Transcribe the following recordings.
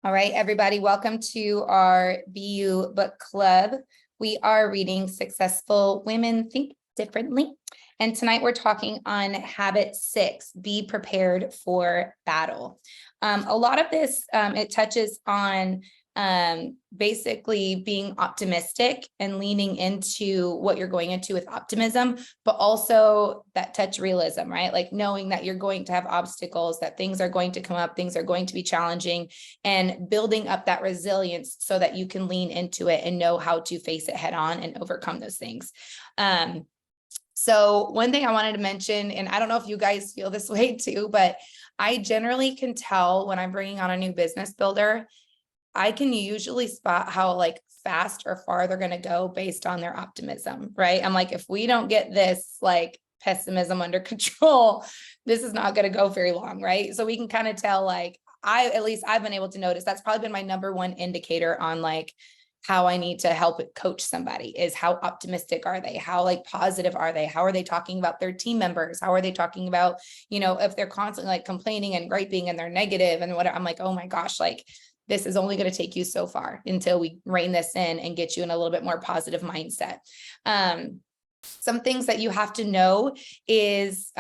All right, everybody, welcome to our BU book club. We are reading Successful Women Think Differently. And tonight we're talking on habit 6, be prepared for battle. A lot of this, it touches on basically being optimistic and leaning into what you're going into with optimism, but also that touch realism, right? Like knowing that you're going to have obstacles, that things are going to come up, things are going to be challenging, and building up that resilience so that you can lean into it and know how to face it head on and overcome those things. So one thing I wanted to mention, and I don't know if you guys feel this way too, but I generally can tell when I'm bringing on a new business builder, I can usually spot how like fast or far they're going to go based on their optimism, right? I'm like, if we don't get this like pessimism under control, this is not going to go very long, right? So we can kind of tell, like, at least I've been able to notice that's probably been my number one indicator on like how I need to help coach somebody is how optimistic are they? How like positive are they? How are they talking about their team members? How are they talking about, if they're constantly like complaining and griping and they're negative and whatever, I'm like, oh my gosh, like this is only going to take you so far until we rein this in and get you in a little bit more positive mindset. Some things that you have to know is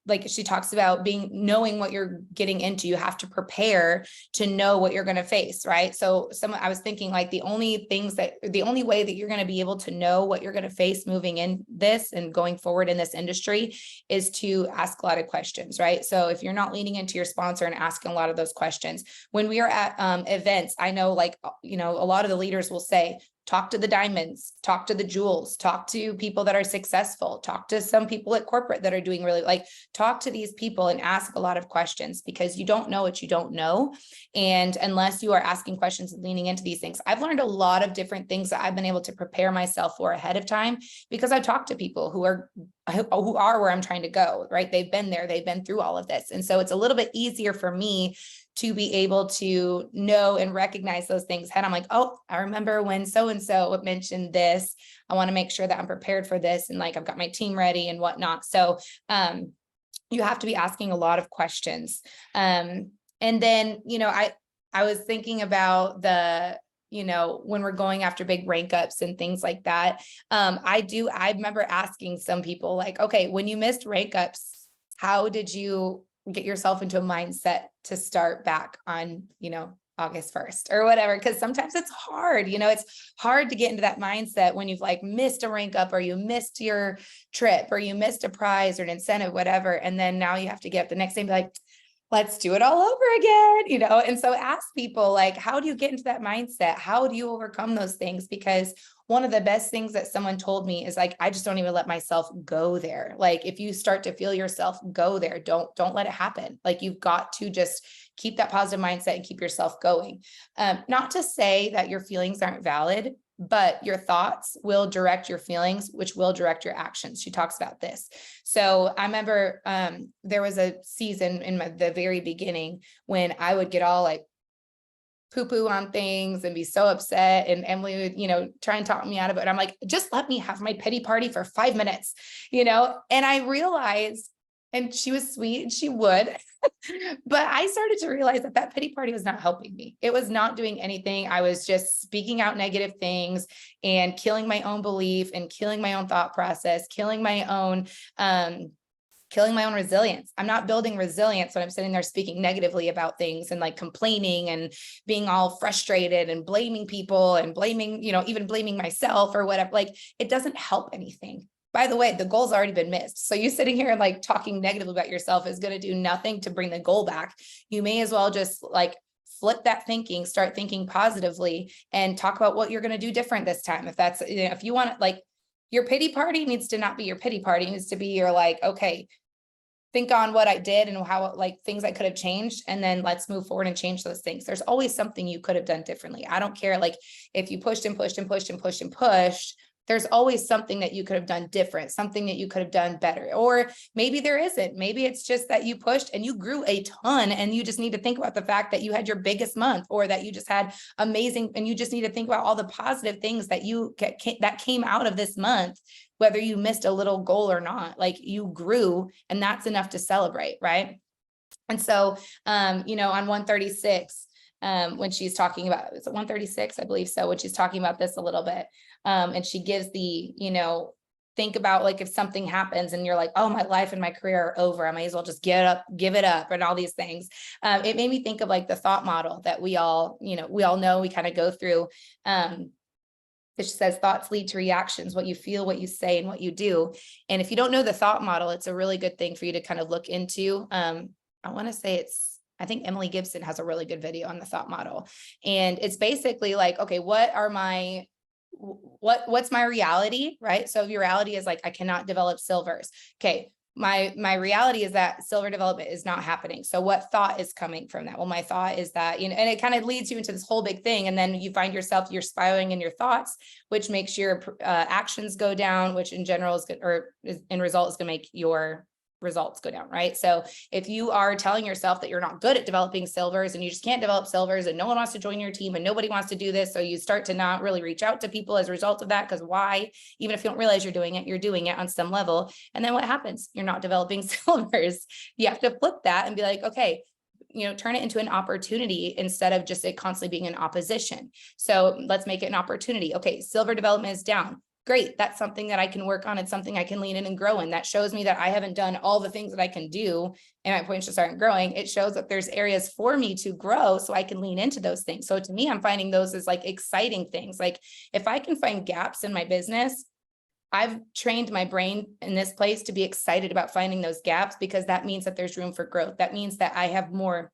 like she talks about knowing what you're getting into. You have to prepare to know what you're going to face, right? So I was thinking like the only way that you're going to be able to know what you're going to face moving in this and going forward in this industry is to ask a lot of questions, right? So if you're not leaning into your sponsor and asking a lot of those questions, when we are at events, I know a lot of the leaders will say, talk to the diamonds, talk to the jewels, talk to people that are successful, talk to some people at corporate that are doing really talk to these people and ask a lot of questions because you don't know what you don't know. And unless you are asking questions and leaning into these things, I've learned a lot of different things that I've been able to prepare myself for ahead of time because I've talked to people who are where I'm trying to go, right? They've been there, they've been through all of this. And so it's a little bit easier for me to be able to know and recognize those things. And I'm like, oh, I remember when so-and-so mentioned this. I want to make sure that I'm prepared for this. And like, I've got my team ready and whatnot. So you have to be asking a lot of questions. And then, I was thinking about when we're going after big rank ups and things like that. I remember asking some people like, okay, when you missed rank ups, how did you get yourself into a mindset to start back on, August 1st or whatever? Because sometimes it's hard, it's hard to get into that mindset when you've like missed a rank up or you missed your trip or you missed a prize or an incentive, whatever. And then now you have to get up the next day and be like, let's do it all over again, And so ask people like, how do you get into that mindset? How do you overcome those things? Because one of the best things that someone told me is like, I just don't even let myself go there. Like if you start to feel yourself go there, don't let it happen. Like you've got to just keep that positive mindset and keep yourself going. Not to say that your feelings aren't valid, but your thoughts will direct your feelings, which will direct your actions. She talks about this. So I remember there was a season in the very beginning when I would get all like poo-poo on things and be so upset. And Emily would, try and talk me out of it. And I'm like, just let me have my pity party for 5 minutes, and I realized, and she was sweet and she would, but I started to realize that pity party was not helping me. It was not doing anything. I was just speaking out negative things and killing my own belief and killing my own thought process, killing my own resilience. I'm not building resilience when I'm sitting there speaking negatively about things and like complaining and being all frustrated and blaming people and blaming, even blaming myself or whatever. Like it doesn't help anything. By the way, the goal's already been missed. So you sitting here and like talking negatively about yourself is going to do nothing to bring the goal back. You may as well just like flip that thinking, start thinking positively and talk about what you're going to do different this time. If that's, if you want like your pity party needs to not be your pity party, it needs to be your like, okay, think on what I did and how like things I could have changed. And then let's move forward and change those things. There's always something you could have done differently. I don't care. Like if you pushed and pushed and pushed and pushed and pushed, there's always something that you could have done different, something that you could have done better. Or maybe there isn't. Maybe it's just that you pushed and you grew a ton and you just need to think about the fact that you had your biggest month or that you just had amazing, and you just need to think about all the positive things that that came out of this month, whether you missed a little goal or not. Like you grew, and that's enough to celebrate, right? And so, on 136, when she's talking about, it's 136, I believe so, when she's talking about this a little bit. And she gives the, think about like if something happens and you're like, oh, my life and my career are over, I might as well just get up, give it up, and all these things. It made me think of like the thought model that we all know, we kind of go through. It says thoughts lead to reactions, what you feel, what you say, and what you do. And if you don't know the thought model, it's a really good thing for you to kind of look into. I want to say I think Emily Gibson has a really good video on the thought model. And it's basically like, okay, what's my reality, right? So your reality is like, I cannot develop silvers. Okay. My reality is that silver development is not happening. So what thought is coming from that? Well, my thought is that, and it kind of leads you into this whole big thing. And then you find yourself, you're spiraling in your thoughts, which makes your actions go down, which in general is good, or in result is going to make your results go down, right? So if you are telling yourself that you're not good at developing silvers and you just can't develop silvers and no one wants to join your team and nobody wants to do this, so you start to not really reach out to people as a result of that, because why? Even if you don't realize you're doing it on some level. And then what happens? You're not developing silvers. You have to flip that and be like, okay, turn it into an opportunity instead of just it constantly being an opposition. So let's make it an opportunity. Okay, silver development is down. Great. That's something that I can work on. It's something I can lean in and grow in. That shows me that I haven't done all the things that I can do and my points just aren't growing. It shows that there's areas for me to grow so I can lean into those things. So to me, I'm finding those as like exciting things. Like if I can find gaps in my business, I've trained my brain in this place to be excited about finding those gaps, because that means that there's room for growth. That means that I have more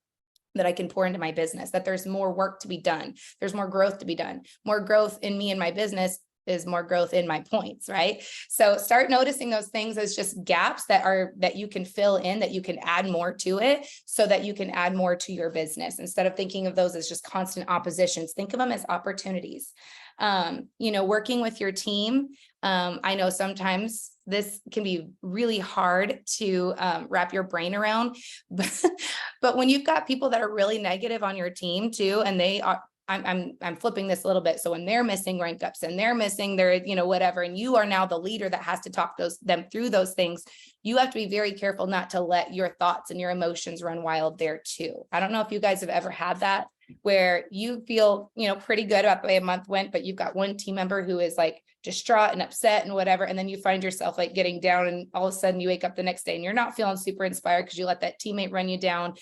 that I can pour into my business, that there's more work to be done. There's more growth to be done. More growth in me and my business is more growth in my points, right? So start noticing those things as just gaps that you can fill in, that you can add more to it so that you can add more to your business. Instead of thinking of those as just constant oppositions, think of them as opportunities. Working with your team. I know sometimes this can be really hard to wrap your brain around, but when you've got people that are really negative on your team too, and they are, I'm flipping this a little bit. So when they're missing rank ups and they're missing their, whatever, and you are now the leader that has to talk them through those things, you have to be very careful not to let your thoughts and your emotions run wild there too. I don't know if you guys have ever had that, where you feel, pretty good about the way a month went, but you've got one team member who is like distraught and upset and whatever. And then you find yourself like getting down, and all of a sudden you wake up the next day and you're not feeling super inspired because you let that teammate run you down.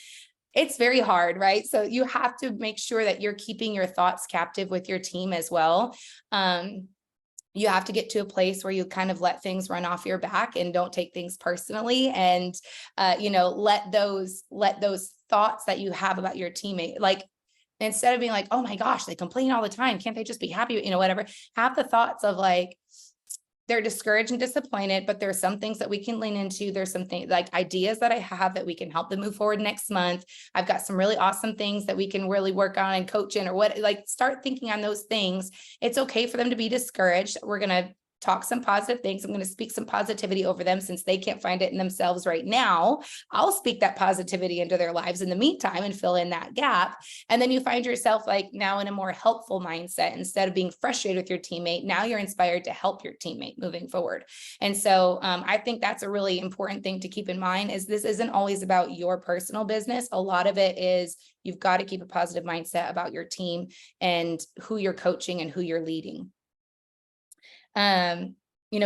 It's very hard, right? So you have to make sure that you're keeping your thoughts captive with your team as well. You have to get to a place where you kind of let things run off your back and don't take things personally. And, let those thoughts that you have about your teammate, like, instead of being like, oh my gosh, they complain all the time, can't they just be happy? Whatever, have the thoughts of like, they're discouraged and disappointed, but there's some things that we can lean into. There's some things like ideas that I have that we can help them move forward next month. I've got some really awesome things that we can really work on and coach in, or what, like start thinking on those things. It's okay for them to be discouraged. We're going to talk some positive things. I'm going to speak some positivity over them since they can't find it in themselves right now. I'll speak that positivity into their lives in the meantime and fill in that gap. And then you find yourself like now in a more helpful mindset. Instead of being frustrated with your teammate, now you're inspired to help your teammate moving forward. And so I think that's a really important thing to keep in mind, is this isn't always about your personal business. A lot of it is you've got to keep a positive mindset about your team and who you're coaching and who you're leading.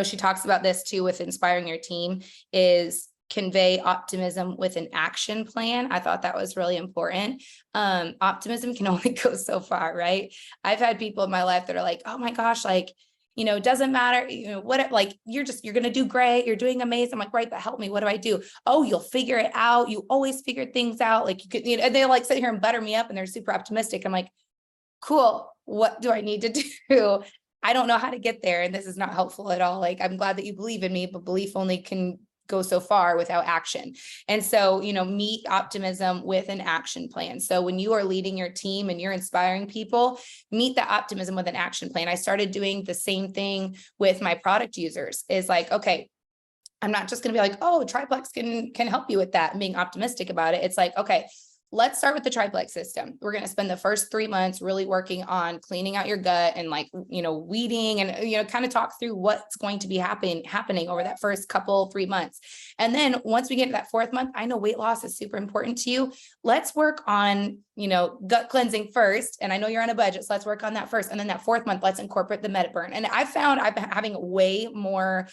She talks about this too with inspiring your team, is convey optimism with an action plan. I thought that was really important. Optimism can only go so far, right? I've had people in my life that are like, oh my gosh, like, it doesn't matter, what, like, you're going to do great. You're doing amazing. I'm like, right, but help me. What do I do? Oh, you'll figure it out. You always figure things out. Like you could, and they like sit here and butter me up and they're super optimistic. I'm like, cool. What do I need to do? I don't know how to get there. And this is not helpful at all. Like, I'm glad that you believe in me, but belief only can go so far without action. And so, meet optimism with an action plan. So when you are leading your team and you're inspiring people, meet the optimism with an action plan. I started doing the same thing with my product users. Is like, okay, I'm not just going to be like, oh, Triplex can help you with that and being optimistic about it. It's like, okay, let's start with the triplex system. We're going to spend the first 3 months really working on cleaning out your gut and like, weeding and, kind of talk through what's going to be happening over that first 3 months. And then once we get to that 4th month, I know weight loss is super important to you. Let's work on gut cleansing first. And I know you're on a budget, so let's work on that first. And then that 4th month, let's incorporate the med burn. And I found I've been having way more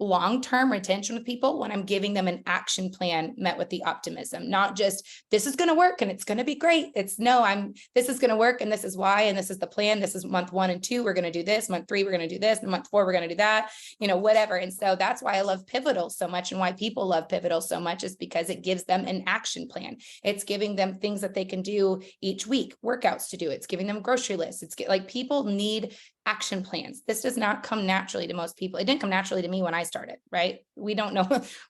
long-term retention with people when I'm giving them an action plan met with the optimism, not just this is going to work and it's going to be great. It's no, this is going to work and this is why, and this is the plan. This is month 1 and 2. We're going to do this. Month 3, we're going to do this. And month 4, we're going to do that, whatever. And so that's why I love Pivotal so much, and why people love Pivotal so much is because it gives them an action plan. It's giving them things that they can do each week, workouts to do. It's giving them grocery lists. It's like people need action plans. This does not come naturally to most people. It didn't come naturally to me when I started, right? We don't know.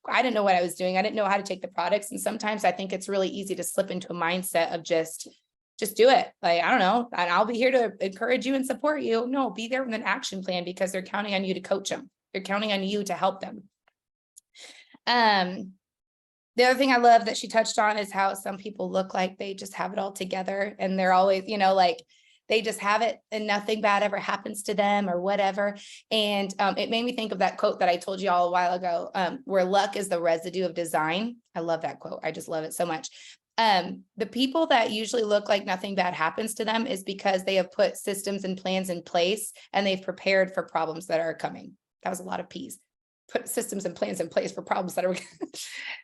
I didn't know what I was doing. I didn't know how to take the products. And sometimes I think it's really easy to slip into a mindset of just do it. Like, I don't know, and I'll be here to encourage you and support you. No, be there with an action plan, because they're counting on you to coach them. They're counting on you to help them. The other thing I love that she touched on is how some people look like they just have it all together, and they're always, like, they just have it and nothing bad ever happens to them or whatever. And it made me think of that quote that I told you all a while ago, where luck is the residue of design. I love that quote. I just love it so much. The people that usually look like nothing bad happens to them is because they have put systems and plans in place, and they've prepared for problems that are coming. That was a lot of P's. Put systems and plans in place for problems that are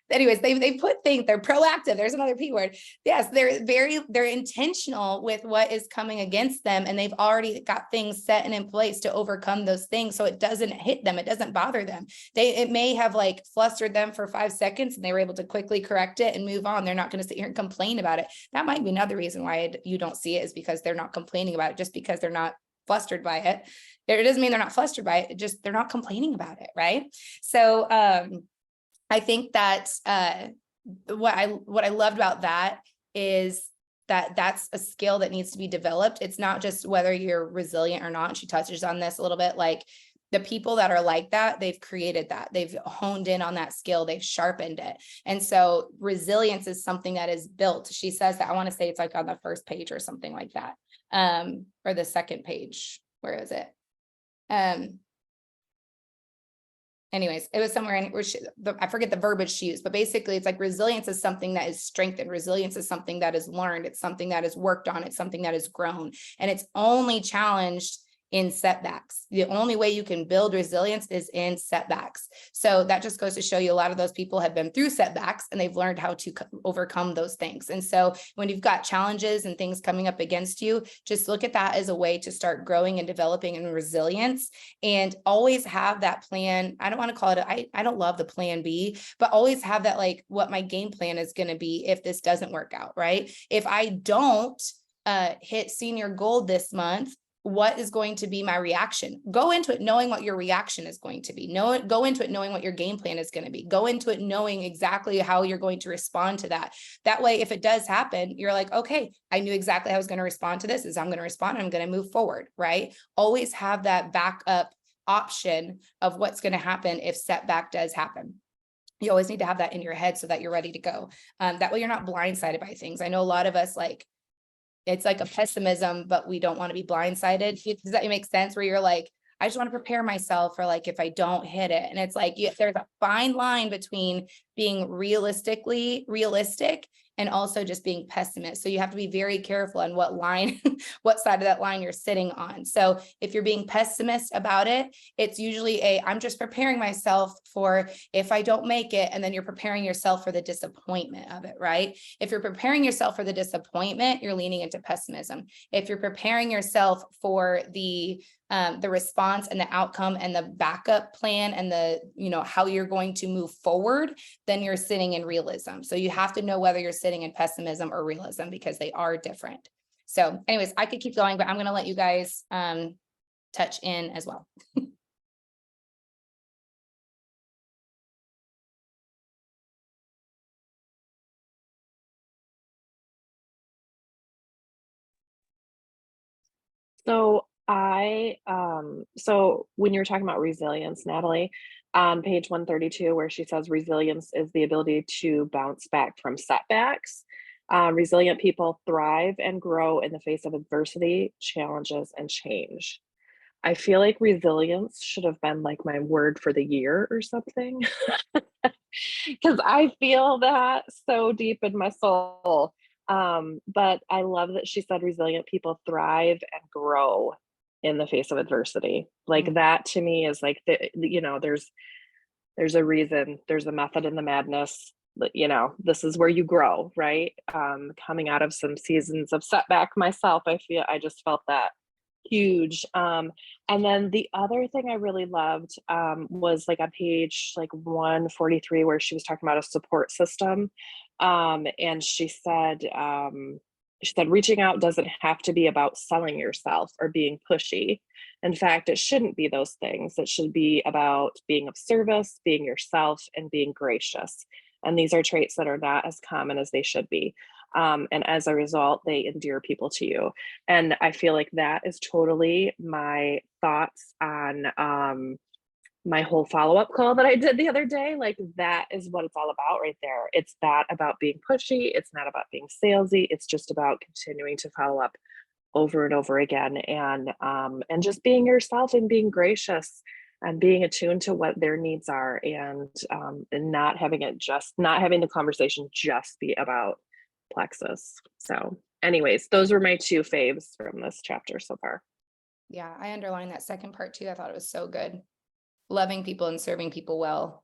anyways, they put things, they're proactive. There's another P word. Yes, they're intentional with what is coming against them, and they've already got things set and in place to overcome those things, so it doesn't hit them, it doesn't bother them. It may have like flustered them for 5 seconds, and they were able to quickly correct it and move on. They're not going to sit here and complain about it. That might be another reason why you don't see it, is because they're not complaining about it. Just because they're not flustered by it, it doesn't mean they're not flustered by it. Just they're not complaining about it, right? So I think that what I loved about that is that that's a skill that needs to be developed. It's not just whether you're resilient or not. She touches on this a little bit, like the people that are like that, they've created that, they've honed in on that skill, they've sharpened it. And so resilience is something that is built. She says that, I want to say it's like on the first page or something like that, or the second page. Where is it? Anyways, it was somewhere in where I forget the verbiage she used, but basically it's like resilience is something that is strengthened. Resilience is something that is learned. It's something that is worked on. It's something that is grown, and it's only challenged in setbacks. The only way you can build resilience is in setbacks. So that just goes to show you a lot of those people have been through setbacks, and they've learned how to overcome those things. And so when you've got challenges and things coming up against you, just look at that as a way to start growing and developing in resilience, and always have that plan. I don't want to call it, I don't love the plan B, but always have that, like, what my game plan is going to be if this doesn't work out, right? If I don't hit senior gold this month, what is going to be my reaction? Go into it knowing what your reaction is going to be. Go into it knowing what your game plan is going to be. Go into it knowing exactly how you're going to respond to that. That way, if it does happen, you're like, okay, I knew exactly how I was going to respond to this. I'm going to respond, and I'm going to move forward, right? Always have that backup option of what's going to happen if setback does happen. You always need to have that in your head so that you're ready to go. That way you're not blindsided by things. I know a lot of us, like, it's like a pessimism, but we don't want to be blindsided. Does that make sense? Where you're like, I just want to prepare myself for, like, if I don't hit it. And it's like, there's a fine line between being realistic and also just being pessimist. So you have to be very careful on what line, what side of that line you're sitting on. So if you're being pessimist about it, it's usually I'm just preparing myself for if I don't make it, and then you're preparing yourself for the disappointment of it, right? If you're preparing yourself for the disappointment, you're leaning into pessimism. If you're preparing yourself for the response and the outcome and the backup plan and the, how you're going to move forward, then you're sitting in realism. So you have to know whether you're sitting in pessimism or realism, because they are different. So anyways, I could keep going, but I'm going to let you guys touch in as well. So when you were talking about resilience, Natalie, on page 132, where she says resilience is the ability to bounce back from setbacks. Resilient people thrive and grow in the face of adversity, challenges, and change. I feel like resilience should have been like my word for the year or something, because I feel that so deep in my soul. But I love that she said resilient people thrive and grow in the face of adversity. Like Mm. that to me is like there's a reason, there's a method in the madness. This is where you grow, right? Coming out of some seasons of setback myself, I just felt that huge. And then the other thing I really loved was like on page like 143, where she was talking about a support system. And she said reaching out doesn't have to be about selling yourself or being pushy. In fact, it shouldn't be those things. It should be about being of service, being yourself, and being gracious. And these are traits that are not as common as they should be. And as a result, they endear people to you. And I feel like that is totally my thoughts on my whole follow-up call that I did the other day. Like that is what it's all about right there. It's not about being pushy. It's not about being salesy. It's just about continuing to follow up over and over again, and just being yourself and being gracious and being attuned to what their needs are, and not having the conversation just be about Plexus. So anyways, those were my two faves from this chapter so far. Yeah, I underlined that second part too. I thought it was so good. Loving people and serving people well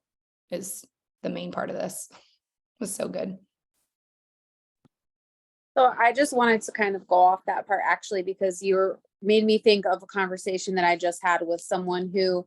is the main part of this. It was so good. So I just wanted to kind of go off that part actually, because you made me think of a conversation that I just had with someone who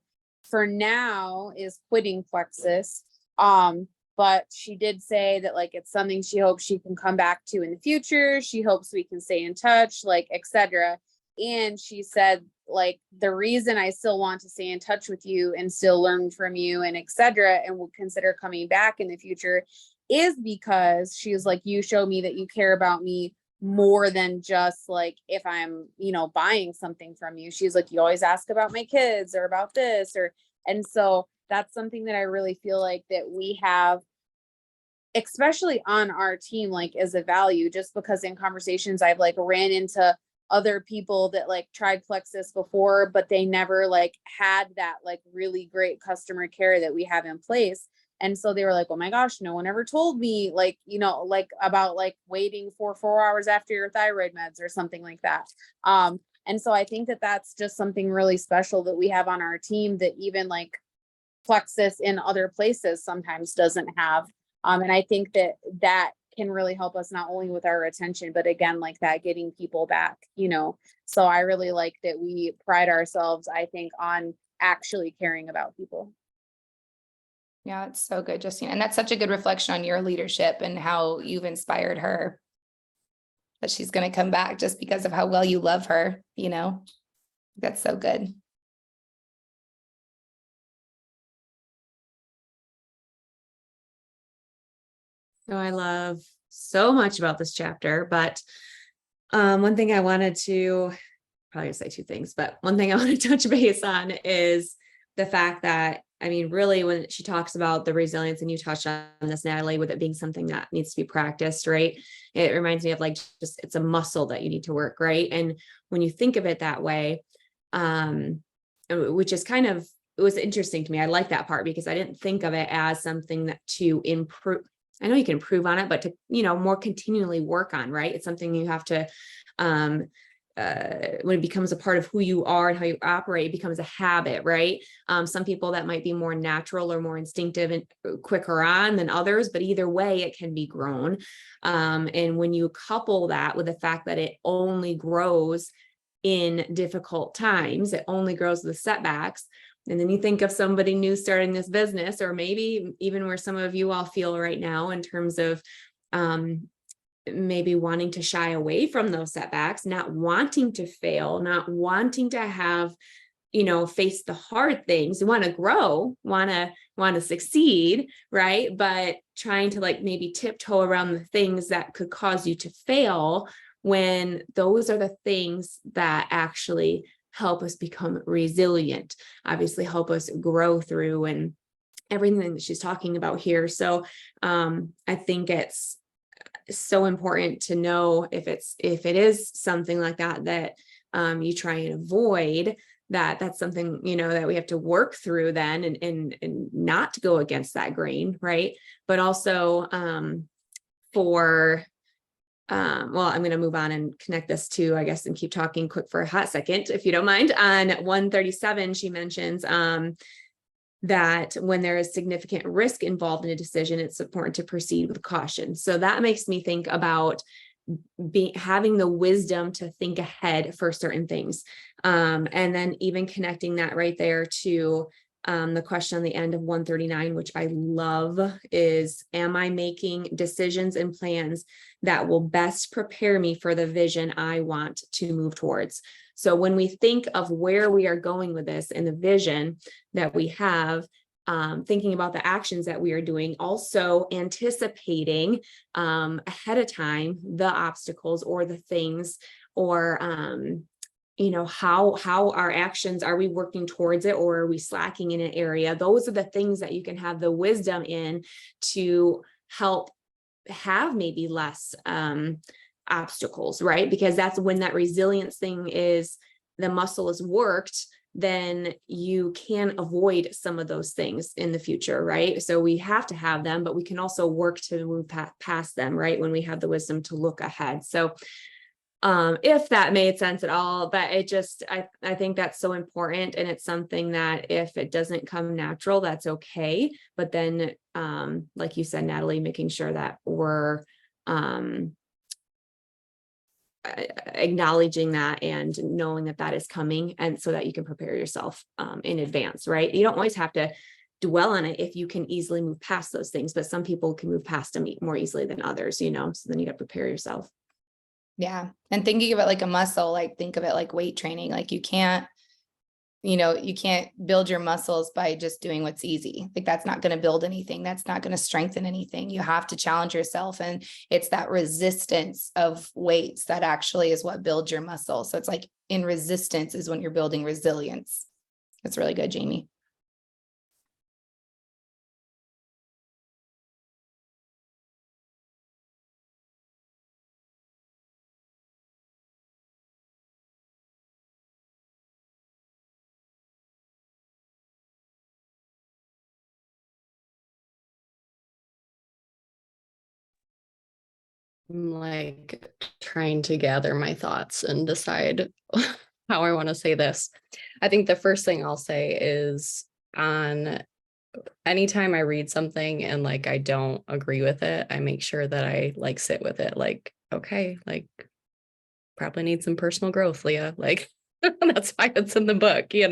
for now is quitting Plexus. But she did say that like it's something she hopes she can come back to in the future. She hopes we can stay in touch, like etc. And she said, like, the reason I still want to stay in touch with you and still learn from you and etc. and will consider coming back in the future is because she was like, you show me that you care about me more than just like if I'm, buying something from you. She's like, you always ask about my kids or about this and so that's something that I really feel like that we have, especially on our team, like as a value, just because in conversations I've like ran into other people that like tried Plexus before, but they never like had that like really great customer care that we have in place. And so they were like, oh my gosh, no one ever told me like, like about like waiting for 4 hours after your thyroid meds or something like that. And so I think that that's just something really special that we have on our team that even like Plexus in other places sometimes doesn't have. And I think that that can really help us not only with our retention, but again, like that getting people back, So I really like that we pride ourselves, I think, on actually caring about people. Yeah, it's so good, Justine. And that's such a good reflection on your leadership and how you've inspired her that she's going to come back just because of how well you love her, That's so good. So I love so much about this chapter, but one thing I wanted to probably say two things, but one thing I want to touch base on is the fact that, I mean, really when she talks about the resilience, and you touched on this, Natalie, with it being something that needs to be practiced, right? It reminds me of like, just, it's a muscle that you need to work, right? And when you think of it that way, which is kind of, it was interesting to me. I like that part because I didn't think of it as something that to improve. I know you can improve on it, but to, more continually work on, right? It's something you have to, when it becomes a part of who you are and how you operate, it becomes a habit, right? Some people that might be more natural or more instinctive and quicker on than others, but either way, it can be grown. And when you couple that with the fact that it only grows in difficult times, it only grows with setbacks. And then you think of somebody new starting this business, or maybe even where some of you all feel right now in terms of maybe wanting to shy away from those setbacks, not wanting to fail, not wanting to have, face the hard things. You want to grow, want to succeed, right? But trying to like maybe tiptoe around the things that could cause you to fail, when those are the things that actually help us become resilient, obviously help us grow through and everything that she's talking about here. So I think it's so important to know if it is something like that you try and avoid, that's something, that we have to work through then and not go against that grain, right? But also for well, I'm going to move on and connect this to, I guess, and keep talking quick for a hot second, if you don't mind. On 137, she mentions that when there is significant risk involved in a decision, it's important to proceed with caution. So that makes me think about having the wisdom to think ahead for certain things. And then even connecting that right there to the question on the end of 139, which I love, is, am I making decisions and plans that will best prepare me for the vision I want to move towards? So when we think of where we are going with this and the vision that we have, thinking about the actions that we are doing, also anticipating ahead of time the obstacles or the things, or how our actions, are we working towards it, or are we slacking in an area? Those are the things that you can have the wisdom in to help have maybe less obstacles, right? Because that's when that resilience thing is, the muscle is worked, then you can avoid some of those things in the future, right? So we have to have them, but we can also work to move past them, right? When we have the wisdom to look ahead. So if that made sense at all, but it just, I think that's so important. And it's something that if it doesn't come natural, that's okay. But then, like you said, Natalie, making sure that we're acknowledging that and knowing that that is coming, and so that you can prepare yourself in advance, right? You don't always have to dwell on it if you can easily move past those things, but some people can move past them more easily than others, so then you got to prepare yourself. Yeah. And thinking of it like a muscle, like think of it like weight training. Like you can't build your muscles by just doing what's easy. Like that's not going to build anything. That's not going to strengthen anything. You have to challenge yourself. And it's that resistance of weights that actually is what builds your muscle. So it's like in resistance is when you're building resilience. That's really good, Jaime. I'm like trying to gather my thoughts and decide how I want to say this. I think the first thing I'll say is, on anytime I read something and like I don't agree with it, I make sure that I like sit with it. Like, okay, like probably need some personal growth, Leah. Like that's why it's in the book, and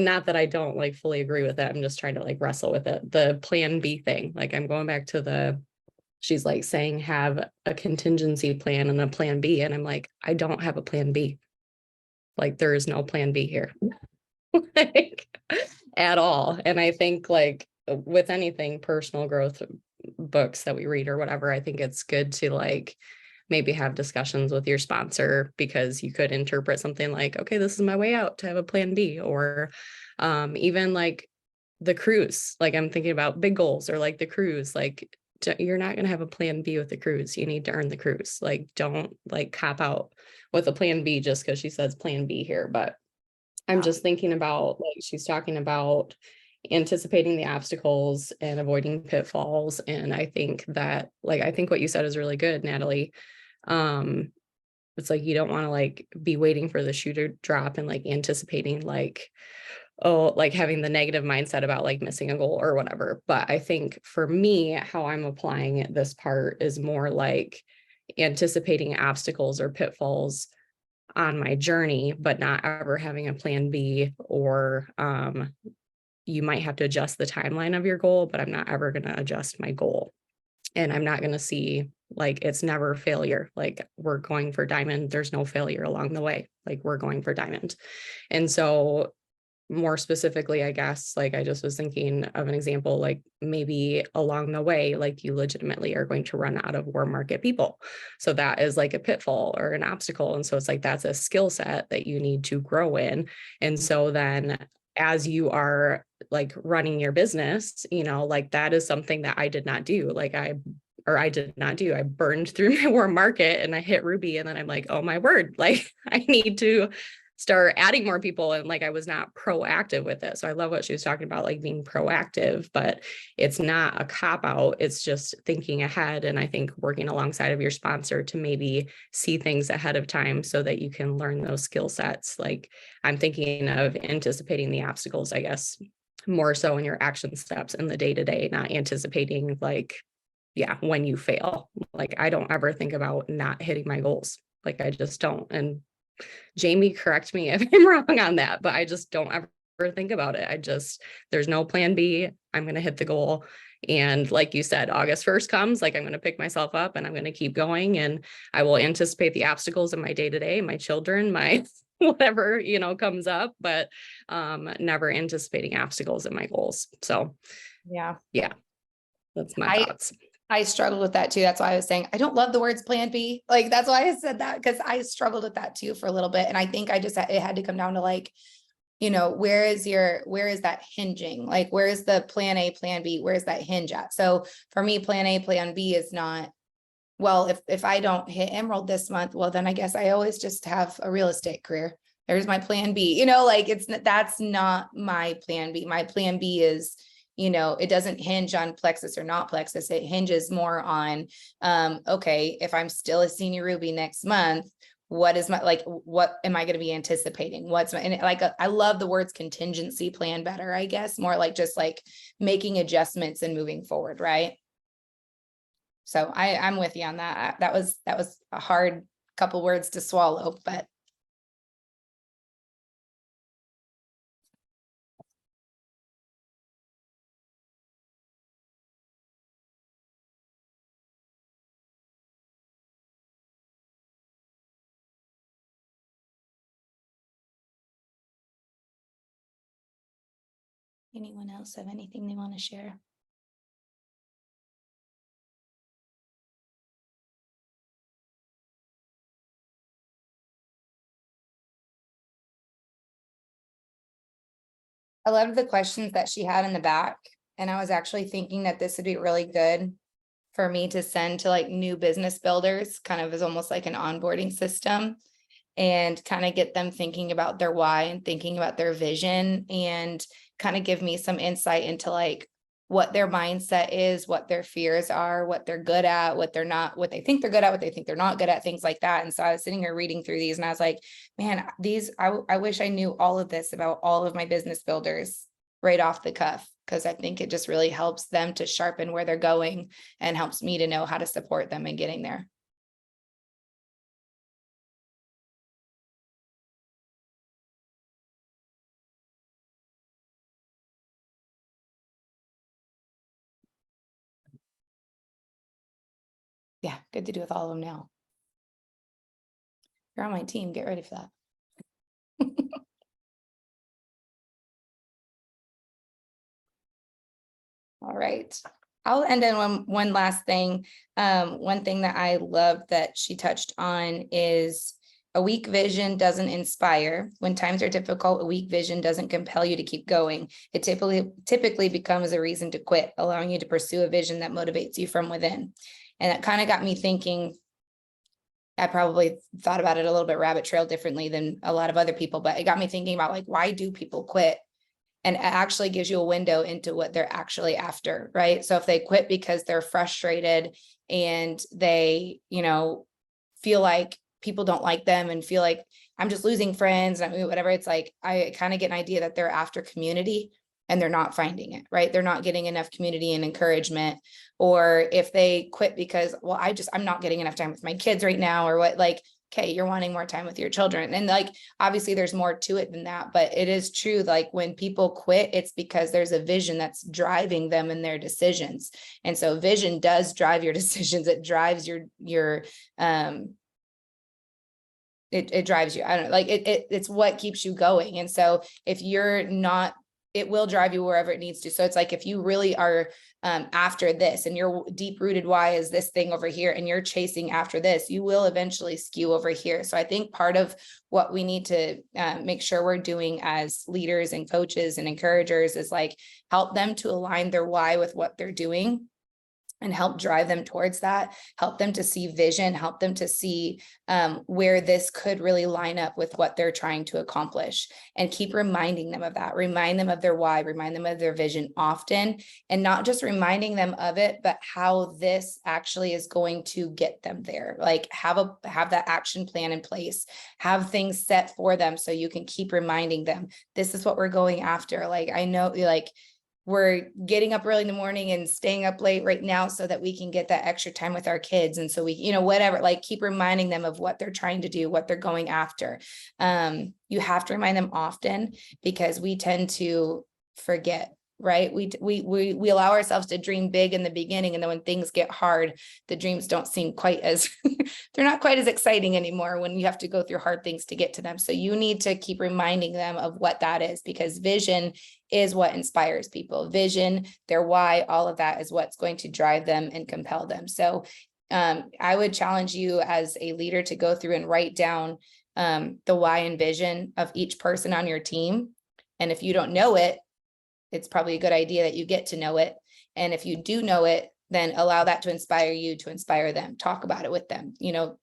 not that I don't like fully agree with it. I'm just trying to like wrestle with it. The plan B thing, like I'm going back to she's like saying have a contingency plan and a plan B. And I'm like, I don't have a plan B. Like there is no plan B here. Like at all. And I think like with anything personal growth books that we read or whatever, I think it's good to like maybe have discussions with your sponsor, because you could interpret something like, okay, this is my way out, to have a plan B. Or even like the cruise, like I'm thinking about big goals, or like the cruise, like you're not going to have a plan B with the cruise. You need to earn the cruise. Like don't like cop out with a plan B just because she says plan B here. But I'm just thinking about, like, she's talking about anticipating the obstacles and avoiding pitfalls. And I think that, like, I think what you said is really good, Natalie. It's like, you don't want to like be waiting for the shoe to drop and like anticipating like, oh, like having the negative mindset about like missing a goal or whatever. But I think for me, how I'm applying this part is more like anticipating obstacles or pitfalls on my journey, but not ever having a plan B. Or you might have to adjust the timeline of your goal, but I'm not ever going to adjust my goal. And I'm not going to see, like, it's never failure. Like we're going for diamond. There's no failure along the way. Like we're going for diamond. And so more specifically, I guess, like I just was thinking of an example, like maybe along the way, like you legitimately are going to run out of warm market people. So that is like a pitfall or an obstacle. And so it's like, that's a skill set that you need to grow in. And so then as you are like running your business, like that is something that I did not do. I burned through my warm market and I hit Ruby. And then I'm like, oh my word, like I need to start adding more people, and like I was not proactive with it. So I love what she was talking about, like being proactive, but it's not a cop out. It's just thinking ahead. And I think working alongside of your sponsor to maybe see things ahead of time so that you can learn those skill sets. Like I'm thinking of anticipating the obstacles, I guess, more so in your action steps in the day-to-day, not anticipating like, yeah, when you fail. Like I don't ever think about not hitting my goals. Like I just don't. And Jaime, correct me if I'm wrong on that, but I just don't ever think about it. There's no plan B. I'm going to hit the goal. And like you said, August 1st comes, like I'm going to pick myself up and I'm going to keep going, and I will anticipate the obstacles in my day-to-day, my children, my whatever, comes up, but never anticipating obstacles in my goals. So Yeah. That's my thoughts. I struggled with that too. That's why I was saying, I don't love the words plan B. Like, that's why I said that, because I struggled with that too for a little bit. And I think it had to come down to like, where is that hinging? Like, where is the plan A, plan B? Where's that hinge at? So for me, plan A, plan B is not, well, if I don't hit Emerald this month, well, then I guess I always just have a real estate career. There's my plan B, like that's not my plan B. My plan B is, it doesn't hinge on plexus or not plexus. It hinges more on, okay, if I'm still a senior Ruby next month, what am I going to be anticipating? I love the words contingency plan better, I guess, more like just like making adjustments and moving forward. Right. So I'm with you on that. That was a hard couple words to swallow, but. Anyone else have anything they want to share? I loved the questions that she had in the back, and I was actually thinking that this would be really good for me to send to like new business builders, kind of as almost like an onboarding system, and kind of get them thinking about their why and thinking about their vision, and kind of give me some insight into like what their mindset is, what their fears are, what they're good at, what they're not, what they think they're good at, what they think they're not good at, things like that. And so I was sitting here reading through these and I was like, man, I wish I knew all of this about all of my business builders right off the cuff, because I think it just really helps them to sharpen where they're going and helps me to know how to support them in getting there. Yeah, good to do with all of them now. You're on my team, get ready for that. All right. I'll end in one last thing. One thing that I love that she touched on is a weak vision doesn't inspire. When times are difficult, a weak vision doesn't compel you to keep going. It typically becomes a reason to quit, allowing you to pursue a vision that motivates you from within. And that kind of got me thinking. I probably thought about it a little bit rabbit trail differently than a lot of other people, but it got me thinking about like, why do people quit? And it actually gives you a window into what they're actually after, right? So if they quit because they're frustrated and they, feel like people don't like them and feel like I'm just losing friends and whatever, it's like, I kind of get an idea that they're after community and they're not finding it, right? They're not getting enough community and encouragement. Or if they quit because, well, I'm not getting enough time with my kids right now, or what, like, okay, you're wanting more time with your children. And like, obviously there's more to it than that, but it is true. Like when people quit, it's because there's a vision that's driving them in their decisions. And so vision does drive your decisions. It drives it drives you. I don't know, like it's what keeps you going. And so if you're not, it will drive you wherever it needs to. So it's like, if you really are after this and your deep rooted why is this thing over here and you're chasing after this, you will eventually skew over here. So I think part of what we need to make sure we're doing as leaders and coaches and encouragers is like help them to align their why with what they're doing. and help drive them towards that, help them to see vision, help them to see where this could really line up with what they're trying to accomplish, and keep reminding them of that, remind them of their why, remind them of their vision often, and not just reminding them of it, but how this actually is going to get them there. Like have that action plan in place, have things set for them so you can keep reminding them, this is what we're going after. Like, I know, like, we're getting up early in the morning and staying up late right now so that we can get that extra time with our kids. And so we, you know, whatever, like keep reminding them of what they're trying to do, what they're going after. You have to remind them often, because we tend to forget, right? We allow ourselves to dream big in the beginning, and then when things get hard, the dreams don't seem quite as they're not quite as exciting anymore when you have to go through hard things to get to them. So you need to keep reminding them of what that is, because vision is what inspires people. Vision, their why, all of that is what's going to drive them and compel them. So I would challenge you as a leader to go through and write down the why and vision of each person on your team. And if you don't know it, it's probably a good idea that you get to know it. And if you do know it, then allow that to inspire you to inspire them. Talk about it with them, you know,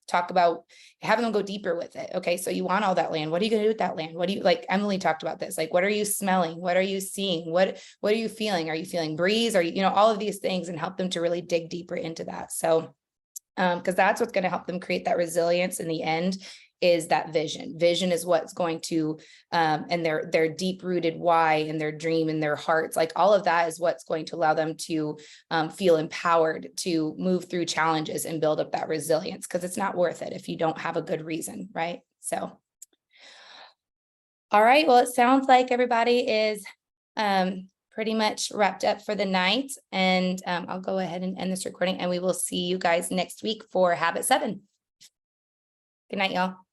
talk about having them go deeper with it. Okay, so you want all that land. What are you going to do with that land? What do you, like Emily talked about this, like, what are you smelling? What are you seeing? What are you feeling? Are you feeling breeze? Are you, you know, all of these things, and help them to really dig deeper into that. So, because that's what's going to help them create that resilience in the end, is that vision. Vision is what's going to, and their deep rooted why, and their dream in their hearts, like all of that is what's going to allow them to feel empowered to move through challenges and build up that resilience, because it's not worth it if you don't have a good reason, right? So, all right, well, it sounds like everybody is pretty much wrapped up for the night, and I'll go ahead and end this recording, and we will see you guys next week for Habit 7. Good night, y'all.